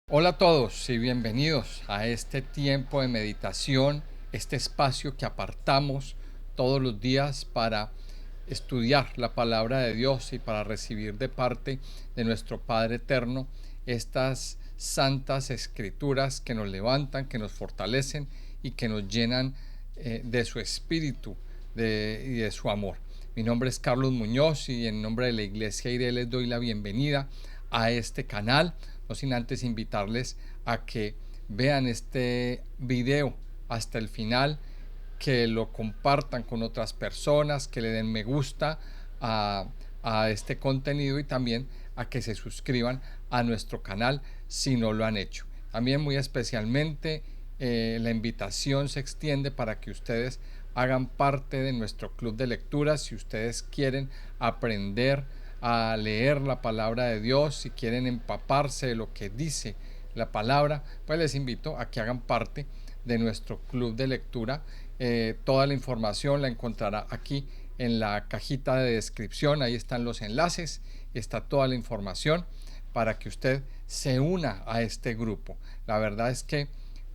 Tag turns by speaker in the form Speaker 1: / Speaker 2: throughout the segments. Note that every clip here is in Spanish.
Speaker 1: Hola a todos y bienvenidos a este tiempo de meditación, este espacio que apartamos todos los días para estudiar la palabra de Dios y para recibir de parte de nuestro Padre Eterno estas santas escrituras que nos levantan, que nos fortalecen y que nos llenan de su espíritu y de su amor. Mi nombre es Carlos Muñoz y en nombre de la Iglesia IRE les doy la bienvenida a este canal, no sin antes invitarles a que vean este video hasta el final, que lo compartan con otras personas, que le den me gusta a este contenido y también a que se suscriban a nuestro canal si no lo han hecho. También muy especialmente la invitación se extiende para que ustedes hagan parte de nuestro club de lectura si ustedes quieren aprender a leer la palabra de Dios, si quieren empaparse de lo que dice la palabra, pues les invito a que hagan parte de nuestro club de lectura. Toda la información la encontrará aquí en la cajita de descripción, ahí están los enlaces, está toda la información para que usted se una a este grupo. La verdad es que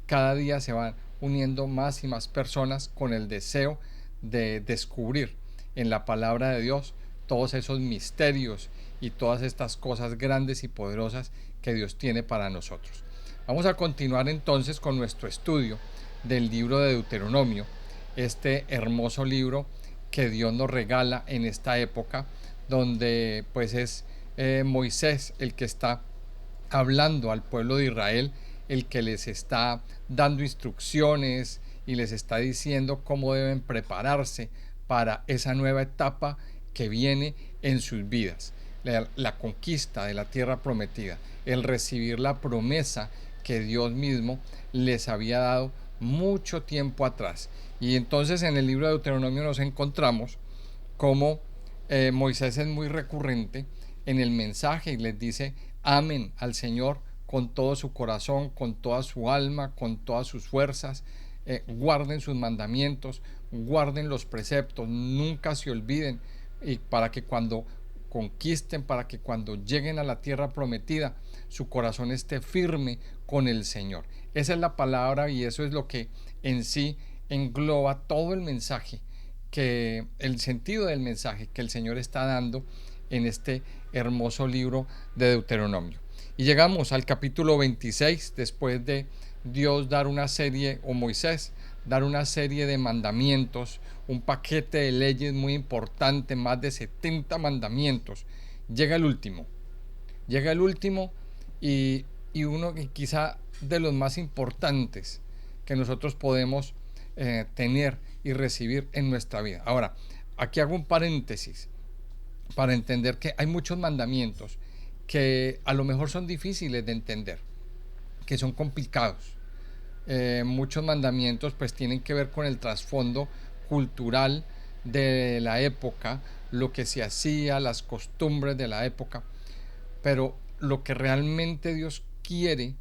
Speaker 1: cada día se van uniendo más y más personas con el deseo de descubrir en la palabra de Dios todos esos misterios y todas estas cosas grandes y poderosas que Dios tiene para nosotros. Vamos a continuar entonces con nuestro estudio del libro de Deuteronomio, este hermoso libro que Dios nos regala en esta época, donde pues es Moisés el que está hablando al pueblo de Israel, el que les está dando instrucciones y les está diciendo cómo deben prepararse para esa nueva etapa que viene en sus vidas, la conquista de la tierra prometida, el recibir la promesa que Dios mismo les había dado mucho tiempo atrás. Y entonces en el libro de Deuteronomio nos encontramos como Moisés es muy recurrente en el mensaje y les dice: amen al Señor con todo su corazón, con toda su alma, con todas sus fuerzas, guarden sus mandamientos, guarden los preceptos, nunca se olviden, y para que cuando conquisten, para que cuando lleguen a la tierra prometida, su corazón esté firme con el Señor. Esa es la palabra y eso es lo que en sí engloba todo el mensaje, que el sentido del mensaje que el Señor está dando en este hermoso libro de Deuteronomio. Y llegamos al capítulo 26, después de Dios dar una serie, o Moisés dar una serie de mandamientos, un paquete de leyes muy importante, más de 70 mandamientos. Llega el último, y uno que quizá de los más importantes que nosotros podemos tener y recibir en nuestra vida. Ahora, aquí hago un paréntesis para entender que hay muchos mandamientos que a lo mejor son difíciles de entender, que son complicados. Muchos mandamientos pues tienen que ver con el trasfondo cultural de la época, lo que se hacía, las costumbres de la época, pero lo que realmente Dios quiere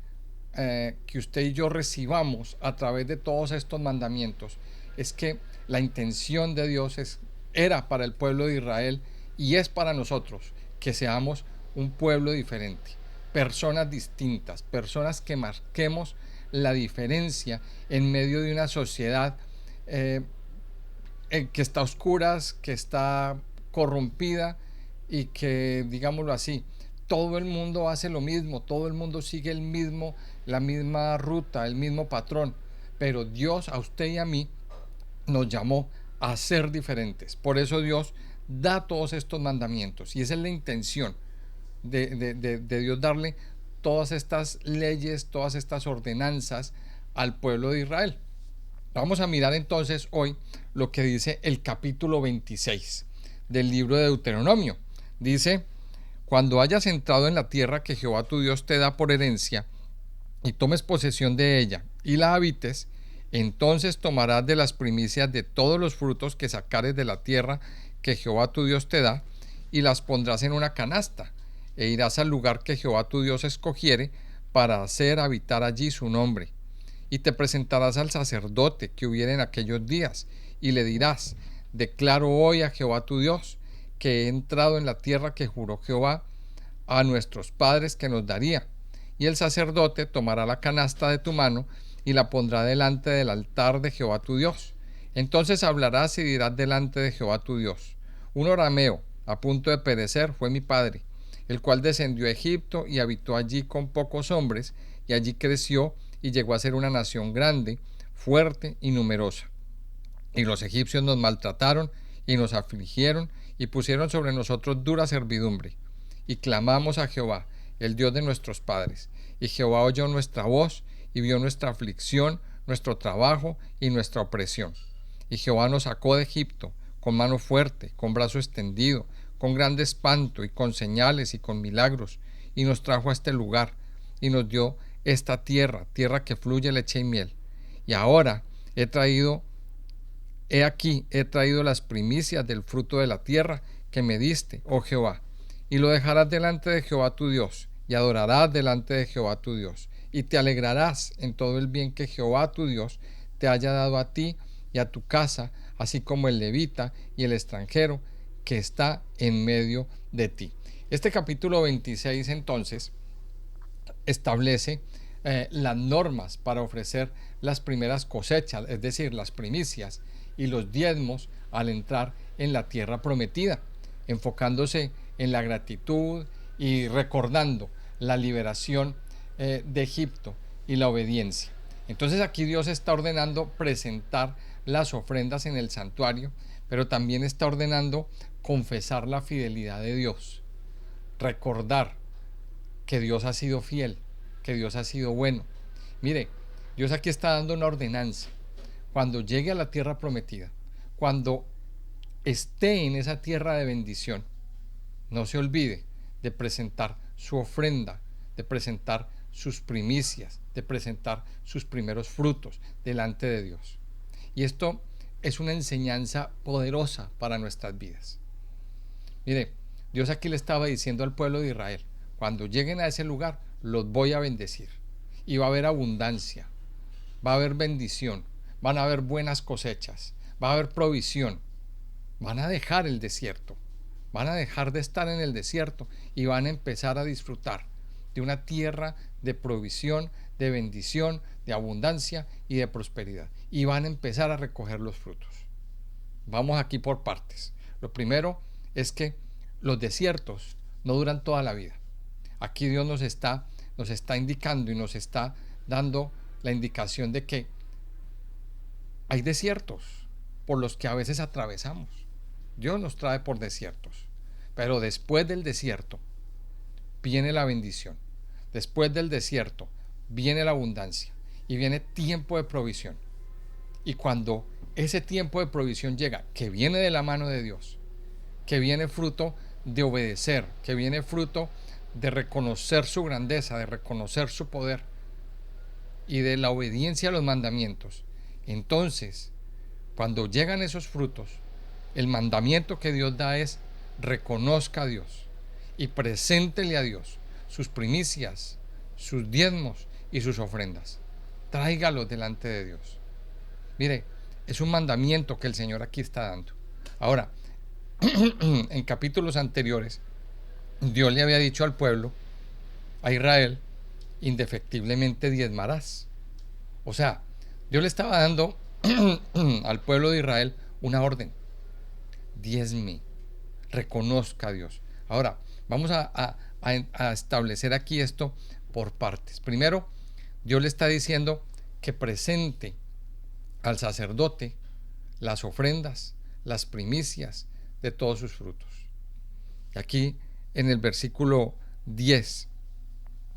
Speaker 1: que usted y yo recibamos a través de todos estos mandamientos es que la intención de Dios era para el pueblo de Israel y es para nosotros que seamos un pueblo diferente, personas distintas, personas que marquemos la diferencia en medio de una sociedad que está a oscuras, que está corrompida y que, digámoslo así, todo el mundo hace lo mismo, todo el mundo sigue la misma ruta, el mismo patrón, pero Dios a usted y a mí nos llamó a ser diferentes. Por eso Dios da todos estos mandamientos y esa es la intención de Dios, darle todas estas leyes, todas estas ordenanzas al pueblo de Israel. Vamos a mirar entonces hoy lo que dice el capítulo 26 del libro de Deuteronomio. Dice: cuando hayas entrado en la tierra que Jehová tu Dios te da por herencia, y tomes posesión de ella, y la habites, entonces tomarás de las primicias de todos los frutos que sacares de la tierra que Jehová tu Dios te da, y las pondrás en una canasta, e irás al lugar que Jehová tu Dios escogiere para hacer habitar allí su nombre. Y te presentarás al sacerdote que hubiere en aquellos días, y le dirás: declaro hoy a Jehová tu Dios que he entrado en la tierra que juró Jehová a nuestros padres que nos daría, y el sacerdote tomará la canasta de tu mano y la pondrá delante del altar de Jehová tu Dios. Entonces hablarás y dirás delante de Jehová tu Dios: un arameo a punto de perecer fue mi padre, el cual descendió a Egipto y habitó allí con pocos hombres, y allí creció y llegó a ser una nación grande, fuerte y numerosa. Y los egipcios nos maltrataron y nos afligieron y pusieron sobre nosotros dura servidumbre. Y clamamos a Jehová, el Dios de nuestros padres. Y Jehová oyó nuestra voz y vio nuestra aflicción, nuestro trabajo y nuestra opresión. Y Jehová nos sacó de Egipto con mano fuerte, con brazo extendido, con grande espanto y con señales y con milagros, y nos trajo a este lugar y nos dio esta tierra, tierra que fluye leche y miel. Y ahora he traído las primicias del fruto de la tierra que me diste, oh Jehová, y lo dejarás delante de Jehová tu Dios, y adorarás delante de Jehová tu Dios, y te alegrarás en todo el bien que Jehová tu Dios te haya dado a ti y a tu casa, así como el levita y el extranjero que está en medio de ti. Este capítulo 26 entonces establece las normas para ofrecer las primeras cosechas, es decir, las primicias y los diezmos al entrar en la tierra prometida, enfocándose en la gratitud y recordando la liberación de Egipto y la obediencia. Entonces aquí Dios está ordenando presentar las ofrendas en el santuario, pero también está ordenando confesar la fidelidad de Dios, recordar que Dios ha sido fiel, que Dios ha sido bueno. Mire, Dios aquí está dando una ordenanza. Cuando llegue a la tierra prometida, cuando esté en esa tierra de bendición, no se olvide de presentar su ofrenda, de presentar sus primicias, de presentar sus primeros frutos delante de Dios. Y esto es una enseñanza poderosa para nuestras vidas. Mire, Dios aquí le estaba diciendo al pueblo de Israel: cuando lleguen a ese lugar, los voy a bendecir. Y va a haber abundancia, va a haber bendición, van a haber buenas cosechas, va a haber provisión. Van a dejar el desierto, van a dejar de estar en el desierto y van a empezar a disfrutar de una tierra de provisión, de bendición, de abundancia y de prosperidad. Y van a empezar a recoger los frutos. Vamos aquí por partes. Lo primero es que los desiertos no duran toda la vida. Aquí Dios nos está indicando y nos está dando la indicación de que hay desiertos por los que a veces atravesamos. Dios nos trae por desiertos, pero después del desierto viene la bendición. Después del desierto viene la abundancia y viene tiempo de provisión. Y cuando ese tiempo de provisión llega, que viene de la mano de Dios, que viene fruto de obedecer, que viene fruto de reconocer su grandeza, de reconocer su poder y de la obediencia a los mandamientos, entonces, cuando llegan esos frutos, el mandamiento que Dios da es: reconozca a Dios y preséntele a Dios sus primicias, sus diezmos y sus ofrendas. Tráigalos delante de Dios. Mire, es un mandamiento que el Señor aquí está dando. Ahora, en capítulos anteriores, Dios le había dicho al pueblo, a Israel: indefectiblemente diezmarás. O sea, Dios le estaba dando al pueblo de Israel una orden: diezme, reconozca a Dios. Ahora, vamos a establecer aquí esto por partes. Primero, Dios le está diciendo que presente al sacerdote las ofrendas, las primicias de todos sus frutos. Aquí en el versículo 10,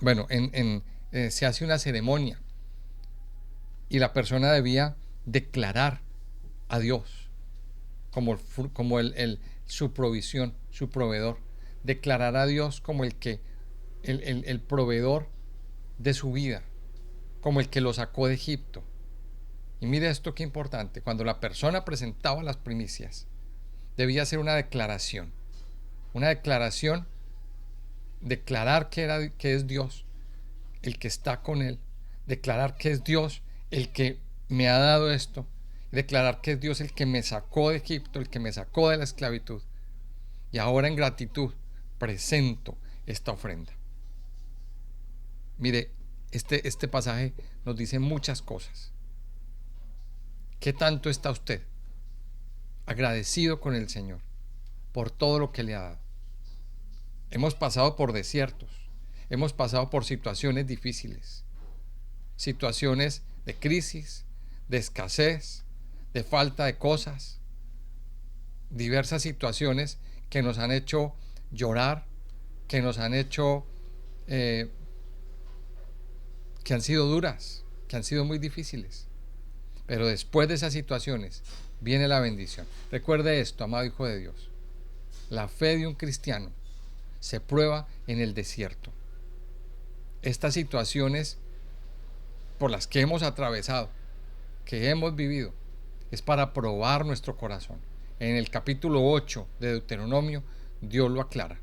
Speaker 1: bueno, se hace una ceremonia y la persona debía declarar a Dios como su provisión, su proveedor. Declarar a Dios como el proveedor de su vida, como el que lo sacó de Egipto. Y mire esto qué importante: cuando la persona presentaba las primicias, debía hacer una declaración, declarar que es Dios el que está con él, declarar que es Dios el que me ha dado esto, declarar que es Dios el que me sacó de Egipto, el que me sacó de la esclavitud, y ahora en gratitud presento esta ofrenda. Mire, este pasaje nos dice muchas cosas. ¿Qué tanto está usted agradecido con el Señor por todo lo que le ha dado? Hemos pasado por desiertos, hemos pasado por situaciones difíciles, situaciones de crisis, de escasez, de falta de cosas, diversas situaciones que nos han hecho llorar, que nos han hecho, que han sido duras, que han sido muy difíciles. Pero después de esas situaciones viene la bendición. Recuerde esto, amado hijo de Dios. La fe de un cristiano se prueba en el desierto. Estas situaciones por las que hemos atravesado, que hemos vivido, es para probar nuestro corazón. En el capítulo 8 de Deuteronomio, Dios lo aclara.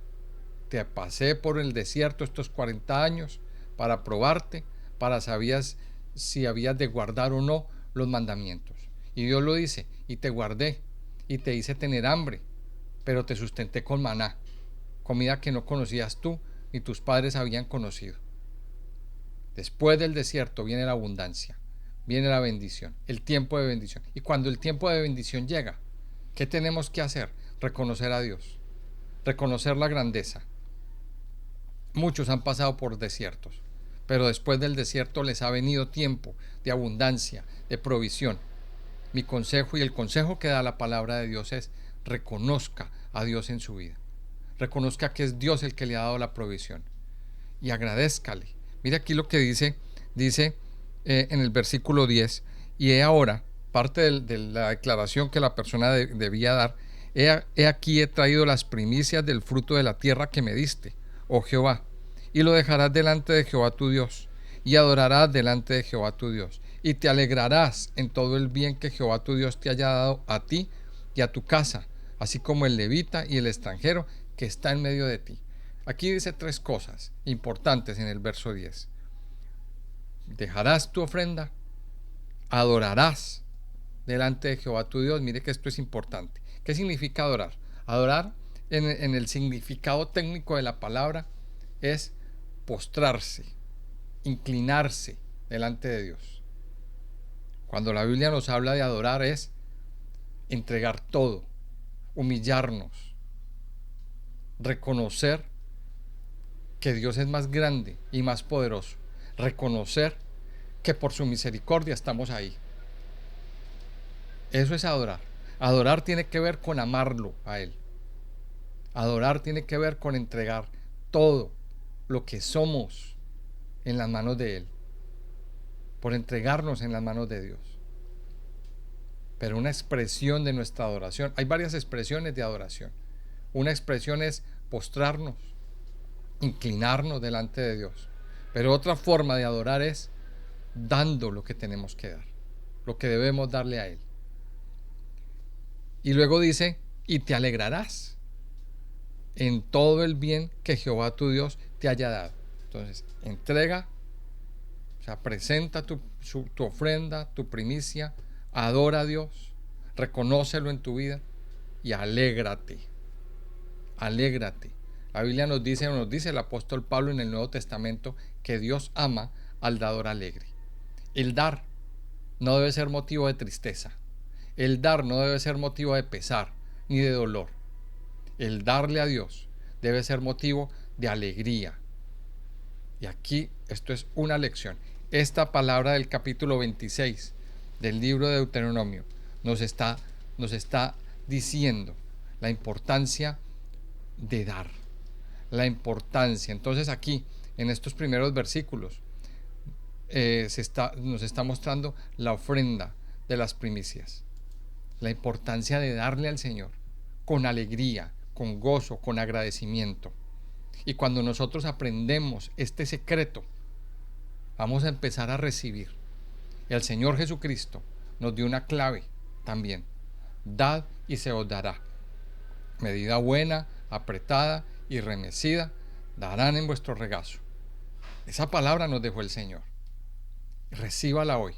Speaker 1: Te pasé por el desierto estos 40 años para probarte, para saber si habías de guardar o no los mandamientos. Y Dios lo dice, y te guardé, y te hice tener hambre, pero te sustenté con maná, comida que no conocías tú ni tus padres habían conocido. Después del desierto viene la abundancia, viene la bendición, el tiempo de bendición. Y cuando el tiempo de bendición llega, ¿qué tenemos que hacer? Reconocer a Dios, reconocer la grandeza. Muchos han pasado por desiertos, pero después del desierto les ha venido tiempo de abundancia, de provisión. Mi consejo y el consejo que da la palabra de Dios es: reconozca a Dios en su vida. Reconozca que es Dios el que le ha dado la provisión y agradézcale. Mira aquí lo que dice en el versículo 10: y he ahora, parte de la declaración que la persona debía dar, he aquí he traído las primicias del fruto de la tierra que me diste, oh Jehová, y lo dejarás delante de Jehová tu Dios, y adorarás delante de Jehová tu Dios, y te alegrarás en todo el bien que Jehová tu Dios te haya dado a ti y a tu casa, así como el levita y el extranjero que está en medio de ti. Aquí dice tres cosas importantes en el verso 10. Dejarás tu ofrenda, adorarás delante de Jehová tu Dios. Mire que esto es importante. ¿Qué significa adorar? Adorar en el significado técnico de la palabra es postrarse, inclinarse delante de Dios. Cuando la Biblia nos habla de adorar es entregar todo, humillarnos, reconocer que Dios es más grande y más poderoso, reconocer que por su misericordia estamos ahí. Eso es adorar. Adorar tiene que ver con amarlo a Él. Adorar tiene que ver con entregar todo lo que somos en las manos de Él, por entregarnos en las manos de Dios. Pero una expresión de nuestra adoración, hay varias expresiones de adoración. Una expresión es postrarnos, inclinarnos delante de Dios. Pero otra forma de adorar es dando lo que tenemos que dar, lo que debemos darle a Él. Y luego dice: y te alegrarás en todo el bien que Jehová tu Dios te haya dado. Entonces, entrega, o sea, presenta tu ofrenda, tu primicia, adora a Dios, reconócelo en tu vida y alégrate. Alégrate. La Biblia nos dice el apóstol Pablo en el Nuevo Testamento, que Dios ama al dador alegre. El dar no debe ser motivo de tristeza. El dar no debe ser motivo de pesar ni de dolor. El darle a Dios debe ser motivo de alegría. Y aquí esto es una lección. Esta palabra del capítulo 26 del libro de Deuteronomio nos está diciendo la importancia de dar. La importancia. Entonces aquí, en estos primeros versículos, nos está mostrando la ofrenda de las primicias. La importancia de darle al Señor con alegría, con gozo, con agradecimiento. Y cuando nosotros aprendemos este secreto, vamos a empezar a recibir. El Señor Jesucristo nos dio una clave también: dad y se os dará. Medida buena, apretada y remecida darán en vuestro regazo. Esa palabra nos dejó el Señor. Recíbala hoy.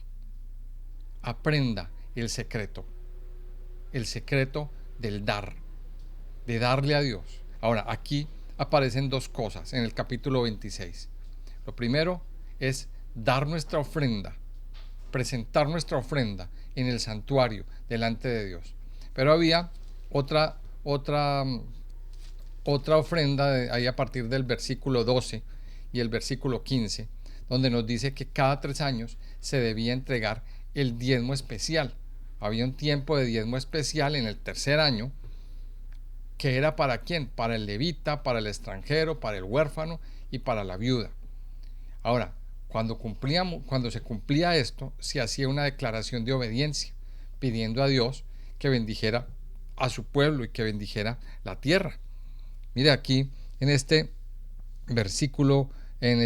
Speaker 1: Aprenda el secreto del dar, de darle a Dios. Ahora, aquí aparecen dos cosas en el capítulo 26. Lo primero es dar nuestra ofrenda, presentar nuestra ofrenda en el santuario delante de Dios. Pero había otra ofrenda ahí a partir del versículo 12 y el versículo 15, donde nos dice que cada 3 años se debía entregar el diezmo especial. Había un tiempo de diezmo especial en el tercer año, que era ¿para quién? Para el levita, para el extranjero, para el huérfano y para la viuda. Ahora, cuando se cumplía esto, se hacía una declaración de obediencia, pidiendo a Dios que bendijera a su pueblo y que bendijera la tierra. Mire aquí en estos versículos, en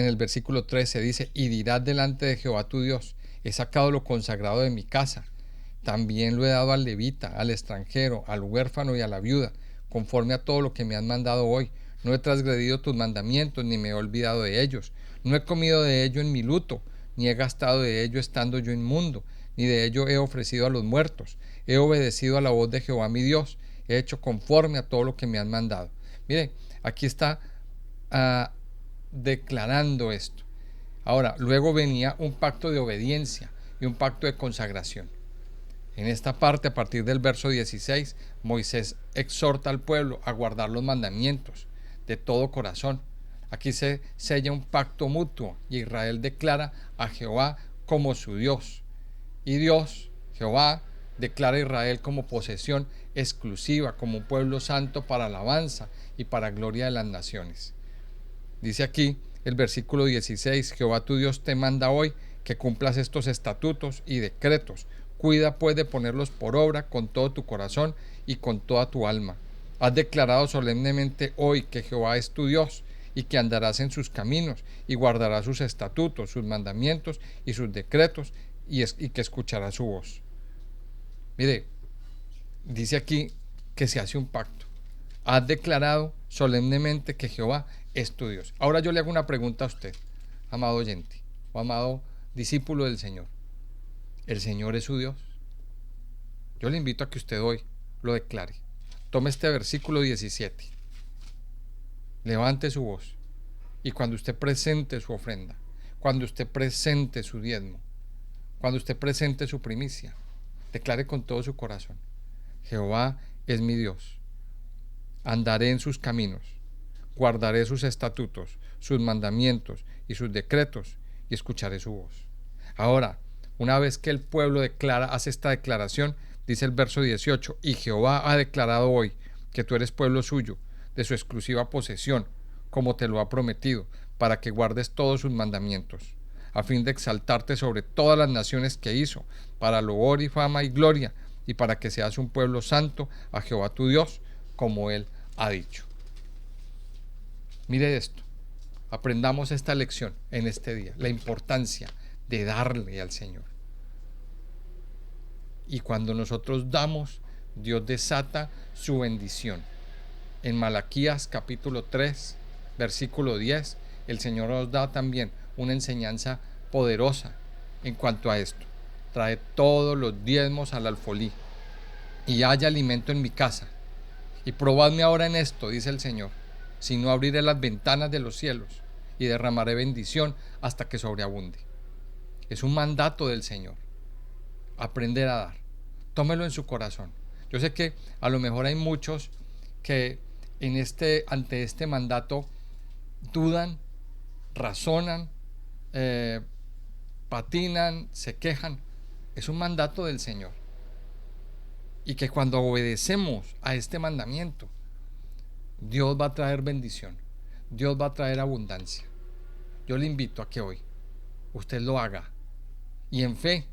Speaker 1: el versículo 13 dice: y dirás delante de Jehová tu Dios, he sacado lo consagrado de mi casa, también lo he dado al levita, al extranjero, al huérfano y a la viuda, conforme a todo lo que me han mandado hoy. No he transgredido tus mandamientos, ni me he olvidado de ellos. No he comido de ello en mi luto, ni he gastado de ello estando yo inmundo, ni de ello he ofrecido a los muertos. He obedecido a la voz de Jehová mi Dios, he hecho conforme a todo lo que me han mandado. Mire, aquí está declarando esto. Ahora, luego venía un pacto de obediencia y un pacto de consagración. En esta parte, a partir del verso 16, Moisés exhorta al pueblo a guardar los mandamientos de todo corazón. Aquí se sella un pacto mutuo y Israel declara a Jehová como su Dios. Y Dios, Jehová, declara a Israel como posesión exclusiva, como un pueblo santo para alabanza y para gloria de las naciones. Dice aquí el versículo 16: Jehová tu Dios te manda hoy que cumplas estos estatutos y decretos. Cuida pues de ponerlos por obra con todo tu corazón y con toda tu alma. Has declarado solemnemente hoy que Jehová es tu Dios y que andarás en sus caminos y guardarás sus estatutos, sus mandamientos y sus decretos y que escucharás su voz. Mire, dice aquí que se hace un pacto. Has declarado solemnemente que Jehová es tu Dios. Ahora yo le hago una pregunta a usted, amado oyente o amado discípulo del Señor. ¿El Señor es su Dios? Yo le invito a que usted hoy lo declare. Tome este versículo 17. Levante su voz. Y cuando usted presente su ofrenda, cuando usted presente su diezmo, cuando usted presente su primicia, declare con todo su corazón: Jehová es mi Dios. Andaré en sus caminos, guardaré sus estatutos, sus mandamientos y sus decretos, y escucharé su voz. Ahora, una vez que el pueblo hace esta declaración, dice el verso 18: y Jehová ha declarado hoy que tú eres pueblo suyo, de su exclusiva posesión, como te lo ha prometido, para que guardes todos sus mandamientos, a fin de exaltarte sobre todas las naciones que hizo, para loor y fama y gloria, y para que seas un pueblo santo a Jehová tu Dios, como él ha dicho. Mire esto, aprendamos esta lección en este día, la importancia de darle al Señor. Y cuando nosotros damos, Dios desata su bendición. En Malaquías capítulo 3, versículo 10, el Señor nos da también una enseñanza poderosa en cuanto a esto. Trae todos los diezmos al alfolí y haya alimento en mi casa. Y probadme ahora en esto, dice el Señor, si no abriré las ventanas de los cielos y derramaré bendición hasta que sobreabunde. Es un mandato del Señor. Aprender a dar. Tómelo en su corazón. Yo sé que a lo mejor hay muchos que ante este mandato dudan, razonan, patinan, se quejan. Es un mandato del Señor. Y que cuando obedecemos a este mandamiento, Dios va a traer bendición. Dios va a traer abundancia. Yo le invito a que hoy usted lo haga y en fe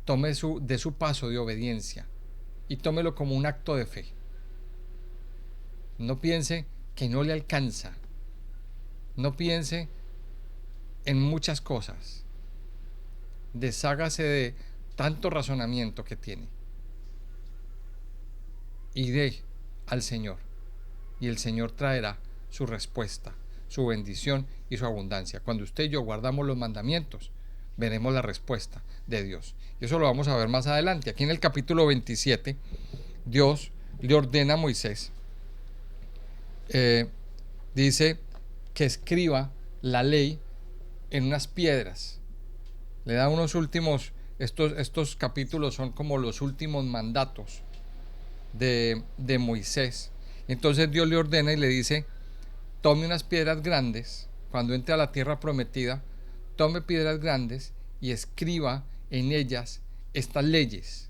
Speaker 1: tome de su paso de obediencia y tómelo como un acto de fe. No piense que no le alcanza. No piense en muchas cosas. Deshágase de tanto razonamiento que tiene y dé al Señor, y el Señor traerá su respuesta, su bendición y su abundancia. Cuando usted y yo guardamos los mandamientos, veremos la respuesta de Dios. Y eso lo vamos a ver más adelante. Aquí en el capítulo 27, Dios le ordena a Moisés, dice que escriba la ley en unas piedras. Le da unos últimos, estos capítulos son como los últimos mandatos de Moisés. Entonces Dios le ordena y le dice: tome unas piedras grandes, cuando entre a la tierra prometida, tome piedras grandes y escriba en ellas estas leyes.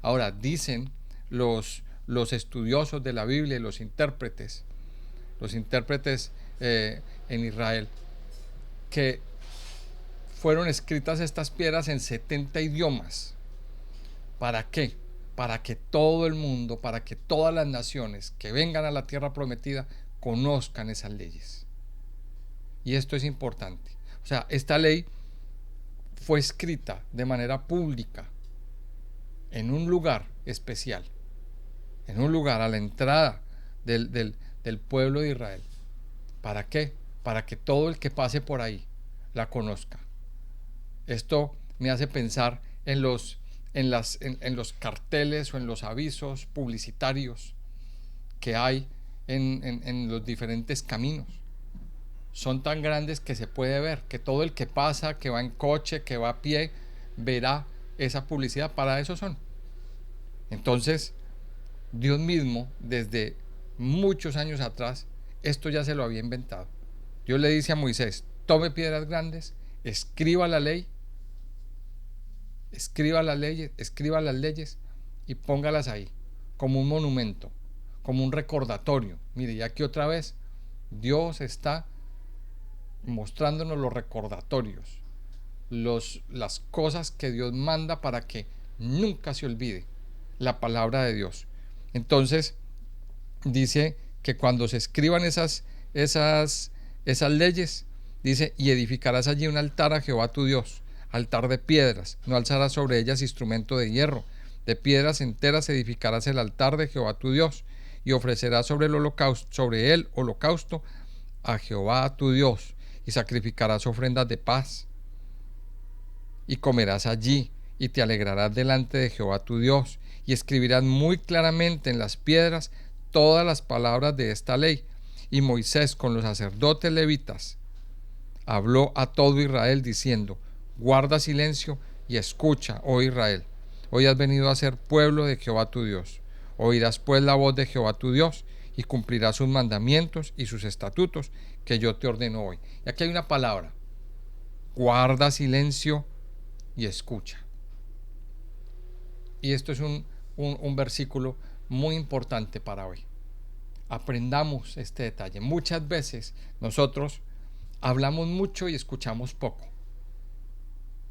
Speaker 1: Ahora, dicen los estudiosos de la Biblia y los intérpretes en Israel, que fueron escritas estas piedras en 70 idiomas. ¿Para qué? Para que todo el mundo, para que todas las naciones que vengan a la tierra prometida conozcan esas leyes. Y esto es importante. O sea, esta ley fue escrita de manera pública en un lugar especial, en un lugar a la entrada del pueblo de Israel. ¿Para qué? Para que todo el que pase por ahí la conozca. Esto me hace pensar en los carteles o en los avisos publicitarios que hay en los diferentes caminos. Son tan grandes que se puede ver, que todo el que pasa, que va en coche, que va a pie, verá esa publicidad. Para eso son. Entonces, Dios mismo, desde muchos años atrás, esto ya se lo había inventado. Dios le dice a Moisés: tome piedras grandes, escriba la ley, escriba las leyes y póngalas ahí, como un monumento, como un recordatorio. Mire, y aquí otra vez Dios está mostrándonos los recordatorios, las cosas que Dios manda para que nunca se olvide la palabra de Dios. Entonces dice que cuando se escriban esas leyes, dice: y edificarás allí un altar a Jehová tu Dios, altar de piedras, no alzarás sobre ellas instrumento de hierro, de piedras enteras edificarás el altar de Jehová tu Dios, y ofrecerás sobre él holocausto a Jehová tu Dios, y sacrificarás ofrendas de paz, y comerás allí, y te alegrarás delante de Jehová tu Dios, y escribirás muy claramente en las piedras todas las palabras de esta ley. Y Moisés con los sacerdotes levitas habló a todo Israel diciendo: guarda silencio y escucha, oh Israel. Hoy has venido a ser pueblo de Jehová tu Dios. Oirás pues la voz de Jehová tu Dios y cumplirás sus mandamientos y sus estatutos que yo te ordeno hoy. Y aquí hay una palabra: guarda silencio y escucha. Y esto es un versículo muy importante para hoy. Aprendamos este detalle. Muchas veces nosotros hablamos mucho y escuchamos poco.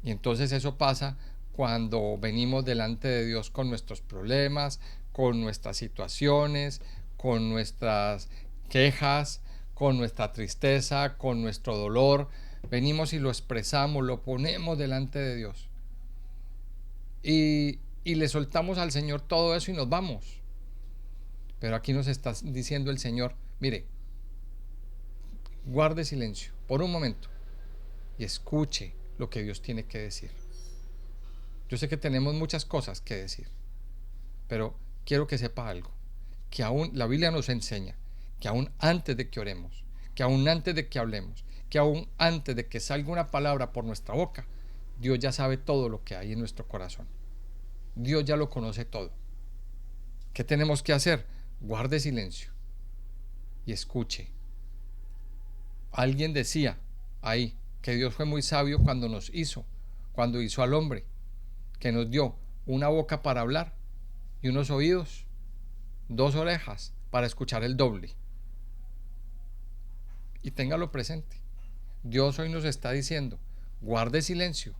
Speaker 1: Y entonces eso pasa cuando venimos delante de Dios con nuestros problemas, con nuestras situaciones, con nuestras quejas, con nuestra tristeza, con nuestro dolor. Venimos y lo expresamos, lo ponemos delante de Dios. Y le soltamos al Señor todo eso y nos vamos. Pero aquí nos está diciendo el Señor: mire, guarde silencio por un momento y escuche lo que Dios tiene que decir. Yo sé que tenemos muchas cosas que decir, pero quiero que sepa algo, que aún la Biblia nos enseña que aún antes de que oremos, que aún antes de que hablemos, que aún antes de que salga una palabra por nuestra boca, Dios ya sabe todo lo que hay en nuestro corazón. Dios ya lo conoce todo. ¿Qué tenemos que hacer? Guarde silencio y escuche. Alguien decía ahí que Dios fue muy sabio cuando cuando hizo al hombre, que nos dio una boca para hablar y unos oídos, 2 orejas para escuchar el doble. Y téngalo presente. Dios hoy nos está diciendo: guarde silencio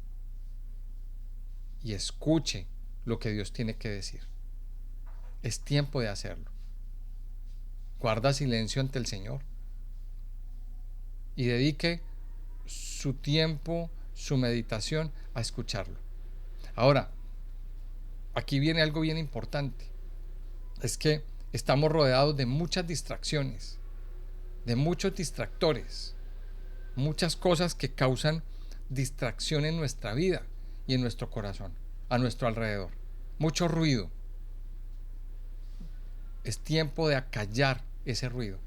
Speaker 1: y escuche lo que Dios tiene que decir. Es tiempo de hacerlo. Guarda silencio ante el Señor y dedique su tiempo, su meditación a escucharlo. Ahora, aquí viene algo bien importante. Es que estamos rodeados de muchas distracciones, de muchos distractores, muchas cosas que causan distracción en nuestra vida y en nuestro corazón, a nuestro alrededor. Mucho ruido. Es tiempo de acallar ese ruido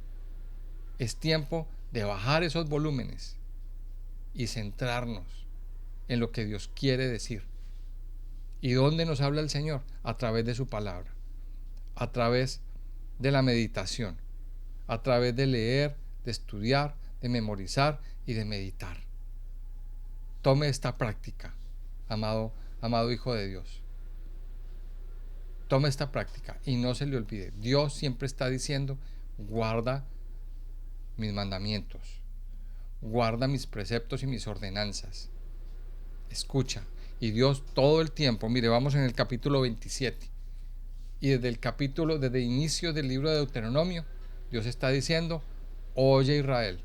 Speaker 1: Es tiempo de bajar esos volúmenes y centrarnos en lo que Dios quiere decir. ¿Y dónde nos habla el Señor? A través de su palabra, a través de la meditación, a través de leer, de estudiar, de memorizar y de meditar. Tome esta práctica, amado Hijo de Dios. Tome esta práctica y no se le olvide. Dios siempre está diciendo, guarda mis mandamientos, guarda mis preceptos y mis ordenanzas. Escucha. Y Dios todo el tiempo, mire, vamos en el capítulo 27. Y desde el inicio del libro de Deuteronomio, Dios está diciendo, oye Israel,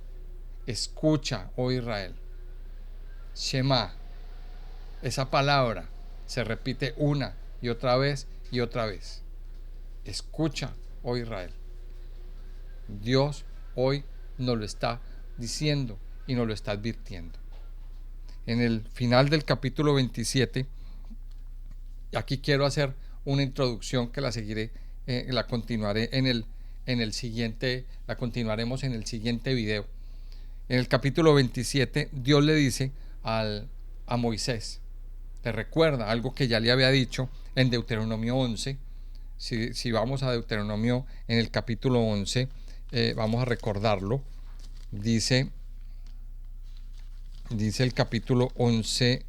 Speaker 1: escucha, oh Israel. Shema. Esa palabra se repite una y otra vez y otra vez. Escucha, oh Israel. Dios hoy nos lo está diciendo y nos lo está advirtiendo. En el final del capítulo 27, aquí quiero hacer una introducción que la seguiré, la continuaré la continuaremos en el siguiente video. En el capítulo 27, Dios le dice a Moisés, le recuerda algo que ya le había dicho en Deuteronomio 11. Si vamos a Deuteronomio en el capítulo 11, vamos a recordarlo. Dice el capítulo 11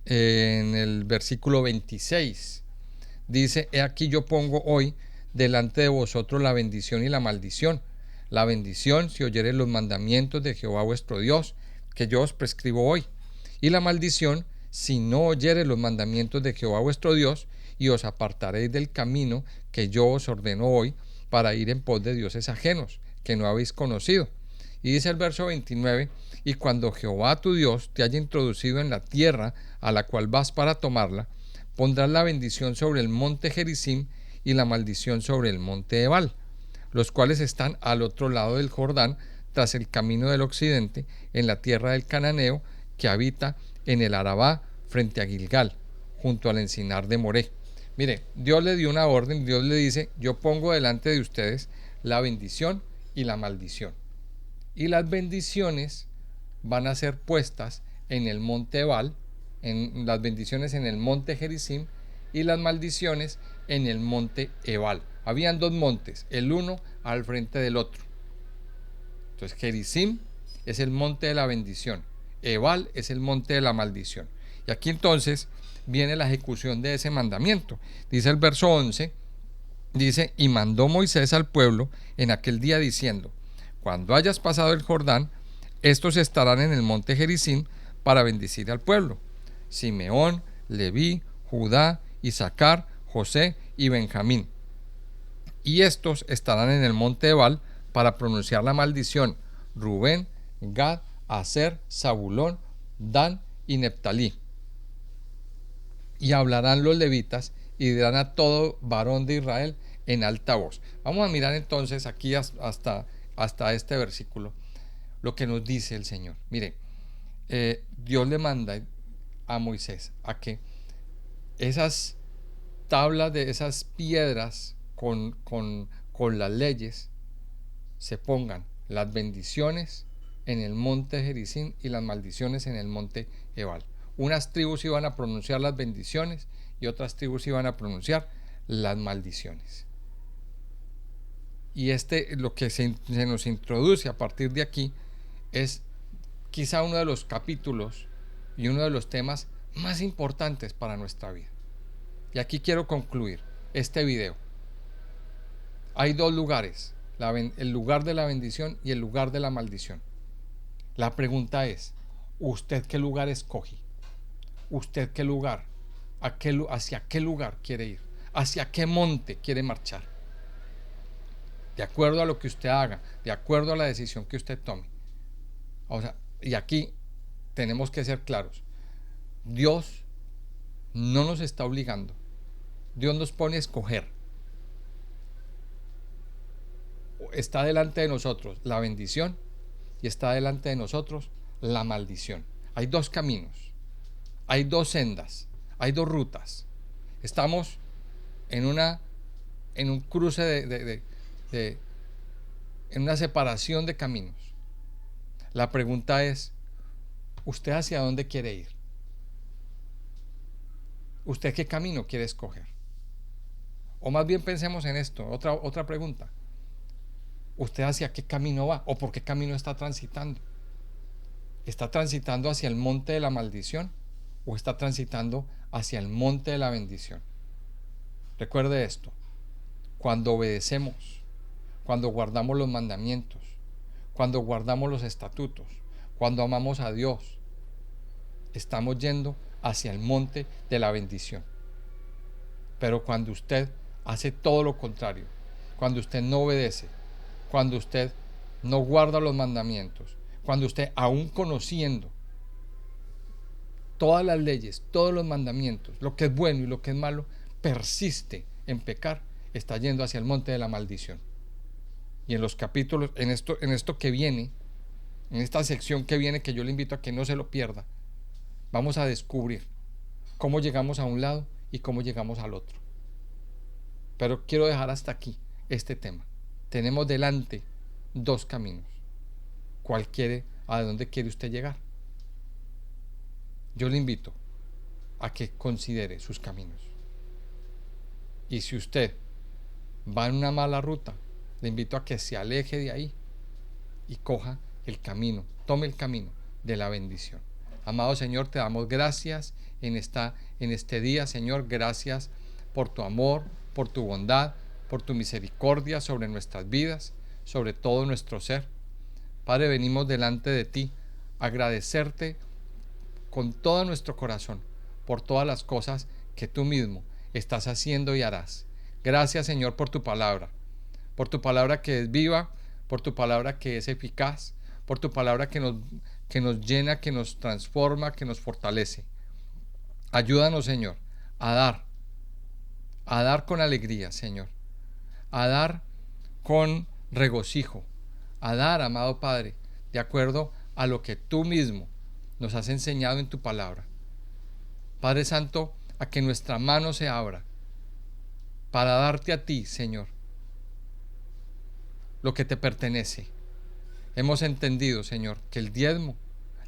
Speaker 1: en el versículo 26. Dice, he aquí yo pongo hoy delante de vosotros la bendición y la maldición. La bendición si oyereis los mandamientos de Jehová vuestro Dios, que yo os prescribo hoy. Y la maldición si no oyereis los mandamientos de Jehová vuestro Dios, y os apartaréis del camino que yo os ordeno hoy, para ir en pos de dioses ajenos, que no habéis conocido. Y dice el verso 29, y cuando Jehová tu Dios te haya introducido en la tierra a la cual vas para tomarla, pondrás la bendición sobre el monte Gerizim y la maldición sobre el monte Ebal, los cuales están al otro lado del Jordán, tras el camino del occidente, en la tierra del cananeo, que habita en el Arabá, frente a Gilgal, junto al encinar de Moré. Mire, Dios le dio una orden, Dios le dice, yo pongo delante de ustedes la bendición y la maldición. Y las bendiciones van a ser puestas en el monte Ebal, en las bendiciones en el monte Gerizim, y las maldiciones en el monte Ebal. Habían dos montes, el uno al frente del otro. Entonces Gerizim es el monte de la bendición, Ebal es el monte de la maldición. Y aquí entonces viene la ejecución de ese mandamiento. Dice el verso 11, dice, y mandó Moisés al pueblo en aquel día diciendo, cuando hayas pasado el Jordán, estos estarán en el monte Gerizim para bendecir al pueblo: Simeón, Leví, Judá, Isaacar, José y Benjamín. Y estos estarán en el monte Ebal para pronunciar la maldición: Rubén, Gad, Aser, Zabulón, Dan y Neptalí. Y hablarán los levitas y dirán a todo varón de Israel en alta voz. Vamos a mirar entonces aquí hasta este versículo lo que nos dice el Señor. Mire, Dios le manda a Moisés a que esas tablas de esas piedras con las leyes se pongan las bendiciones en el monte Gerizim y las maldiciones en el monte Ebal. Unas tribus iban a pronunciar las bendiciones y otras tribus iban a pronunciar las maldiciones. Y lo que se nos introduce a partir de aquí es quizá uno de los capítulos y uno de los temas más importantes para nuestra vida. Y aquí quiero concluir este video. Hay dos lugares, el lugar de la bendición y el lugar de la maldición. La pregunta es, ¿usted qué lugar escoge? ¿Usted qué lugar? ¿Hacia qué lugar quiere ir? ¿Hacia qué monte quiere marchar? De acuerdo a lo que usted haga, de acuerdo a la decisión que usted tome. O sea, y aquí tenemos que ser claros. Dios no nos está obligando. Dios nos pone a escoger. Está delante de nosotros la bendición y está delante de nosotros la maldición. Hay dos caminos, hay dos sendas, hay dos rutas. Estamos en un cruce en una separación de caminos. La pregunta es, ¿usted hacia dónde quiere ir? ¿Usted qué camino quiere escoger? O más bien pensemos en esto, otra pregunta. ¿Usted hacia qué camino va o por qué camino está transitando? ¿Está transitando hacia el monte de la maldición o está transitando hacia el monte de la bendición? Recuerde esto, cuando obedecemos, cuando guardamos los mandamientos, cuando guardamos los estatutos, cuando amamos a Dios, estamos yendo hacia el monte de la bendición. Pero cuando usted hace todo lo contrario, cuando usted no obedece, cuando usted no guarda los mandamientos, cuando usted, aún conociendo todas las leyes, todos los mandamientos, lo que es bueno y lo que es malo, persiste en pecar, está yendo hacia el monte de la maldición. Y en los capítulos, en esto que viene, en esta sección que viene, que yo le invito a que no se lo pierda, vamos a descubrir cómo llegamos a un lado y cómo llegamos al otro. Pero quiero dejar hasta aquí este tema. Tenemos delante dos caminos. ¿A dónde quiere usted llegar? Yo le invito a que considere sus caminos. Y si usted va en una mala ruta, le invito a que se aleje de ahí y coja el camino, tome el camino de la bendición. Amado Señor, te damos gracias en este día, Señor. Gracias por tu amor, por tu bondad, por tu misericordia sobre nuestras vidas, sobre todo nuestro ser. Padre, venimos delante de ti a agradecerte con todo nuestro corazón por todas las cosas que tú mismo estás haciendo y harás. Gracias, Señor, por tu palabra que es viva, por tu palabra que es eficaz, por tu palabra que nos llena, que nos transforma, que nos fortalece. Ayúdanos, Señor, a dar con alegría, Señor, a dar con regocijo, a dar, amado Padre, de acuerdo a lo que tú mismo nos has enseñado en tu palabra. Padre Santo, a que nuestra mano se abra para darte a ti, Señor, lo que te pertenece. Hemos entendido, Señor, que el diezmo,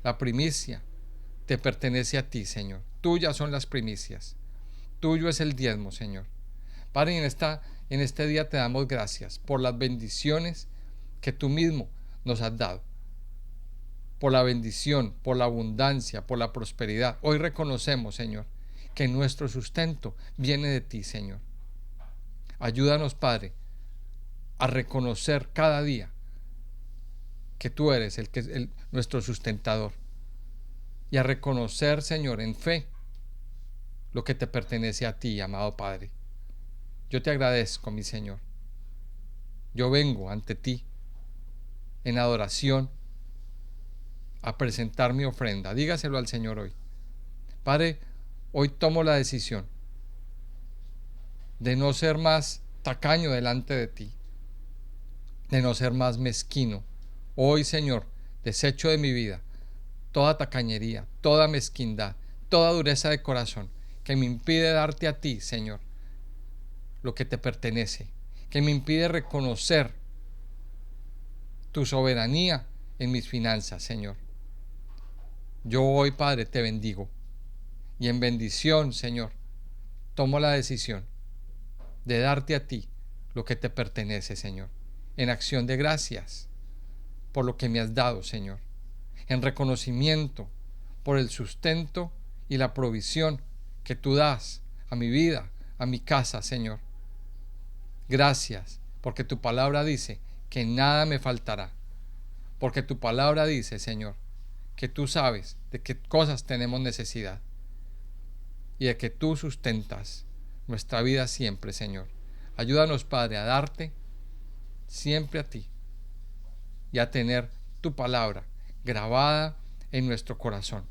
Speaker 1: la primicia, te pertenece a ti, Señor. Tuyas son las primicias. Tuyo es el diezmo, Señor. Padre, en este día te damos gracias por las bendiciones que tú mismo nos has dado. Por la bendición, por la abundancia, por la prosperidad. Hoy reconocemos, Señor, que nuestro sustento viene de ti, Señor. Ayúdanos, Padre, a reconocer cada día que tú eres nuestro sustentador, y a reconocer, Señor, en fe lo que te pertenece a ti, amado Padre. Yo te agradezco, mi Señor. Yo vengo ante ti en adoración a presentar mi ofrenda. Dígaselo al Señor hoy. Padre, hoy tomo la decisión de no ser más tacaño delante de ti, de no ser más mezquino. Hoy, Señor, desecho de mi vida toda tacañería, toda mezquindad, toda dureza de corazón que me impide darte a ti, Señor, lo que te pertenece, que me impide reconocer tu soberanía en mis finanzas, Señor. Yo hoy, Padre, te bendigo, y en bendición, Señor, tomo la decisión de darte a ti lo que te pertenece, Señor, en acción de gracias por lo que me has dado, Señor, en reconocimiento por el sustento y la provisión que tú das a mi vida, a mi casa, Señor. Gracias, porque tu palabra dice que nada me faltará, porque tu palabra dice, Señor, que tú sabes de qué cosas tenemos necesidad y de que tú sustentas nuestra vida siempre, Señor. Ayúdanos, Padre, a darte siempre a ti y a tener tu palabra grabada en nuestro corazón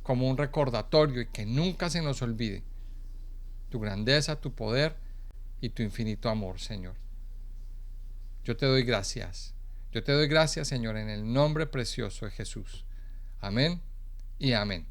Speaker 1: como un recordatorio, y que nunca se nos olvide tu grandeza, tu poder y tu infinito amor, Señor. Yo te doy gracias. Yo te doy gracias, Señor, en el nombre precioso de Jesús. Amén y amén.